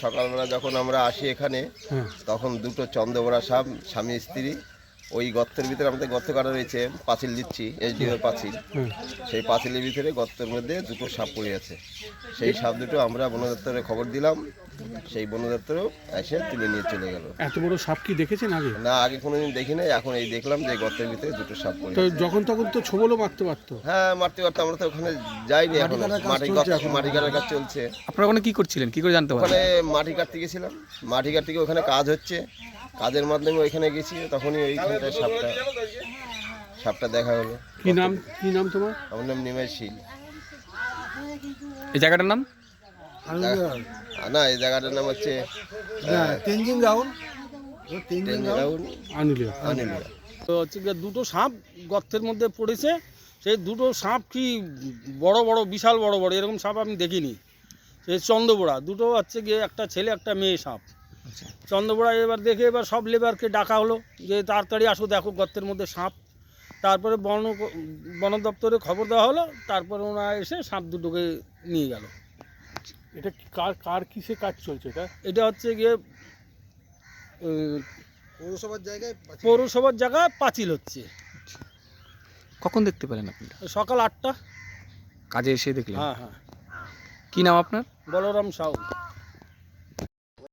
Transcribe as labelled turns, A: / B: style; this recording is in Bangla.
A: সকালবেলা যখন আমরা আসি এখানে তখন দুটো চন্দ্রবোড়া সাপ স্বামী স্ত্রী ওই গর্তের ভিতরে আমাদের গর্ত কাটা রয়েছে, পাঁচিল দিচ্ছি এসডিও পাঁচিল, সেই পাঁচিলের ভিতরে গর্তের মধ্যে দুটো সাপ পড়ে আছে। সেই সাপ দুটো আমরা বন দপ্তরে খবর দিলাম, সেই বন দপ্তরেও এসে তুলে নিয়ে চলে গেল।
B: এত বড় সাপ কি দেখেছেন আগে?
A: না, আগে কোনোদিন দেখি নাই, এখন এই দেখলাম যে গর্তের ভিতরে দুটো সাপ পড়ে
B: তো
A: আছে।
B: যখন তখন তো ছোবলও মারতে পারতো।
A: হ্যাঁ, মারতে পারতো, আমরা তো ওখানে যাইনি, এখন মাটি কাটার কাজ চলছে।
C: আপনারা ওখানে কি করছিলেন, কি করে জানতে পারলেন?
A: ওখানে মাটি কাটতে গেছিলাম, মাটি কাটতে গিয়ে ওখানে কাজ হচ্ছে, কাজের মাধ্যমে ওইখানে গেছি, তখনই ওইখানটায় সাপটা দেখা হলো।
B: কি নাম তোমার?
A: আমার নাম নিমেষ শীল।
C: এই জায়গাটার নাম?
A: না, এই জায়গাটার নাম হচ্ছে আনুলিয়া।
D: তো হচ্ছে গিয়ে দুটো সাপ গর্তের মধ্যে পড়েছে। সেই দুটো সাপ কি বড় বড়, বিশাল বড় বড়, এরকম সাপ আমি দেখিনি। সেই চন্দ্রবোড়া দুটো হচ্ছে গিয়ে একটা ছেলে একটা মেয়ে সাপ। চন্দ্রবোড়া এবার দেখে এবার সব লেবারকে ডাকা হলো যে তাড়াতাড়ি আসো, দেখো গর্তের মধ্যে সাপ। তারপরে বন দপ্তরে খবর দেওয়া হলো, তারপরে ওনারা এসে সাপ দুটোকে নিয়ে গেল।
B: এটা কার কিসে কাজ চলছে এটা?
D: এটা হচ্ছে গিয়ে পৌরসভার জায়গায় পাঁচিল হচ্ছে।
C: কখন দেখতে পেলেন আপনি?
D: সকাল 8টা
C: কাজে এসে দেখলেন?
D: হ্যাঁ।
C: কি নাম আপনার?
D: বলরাম সাউ।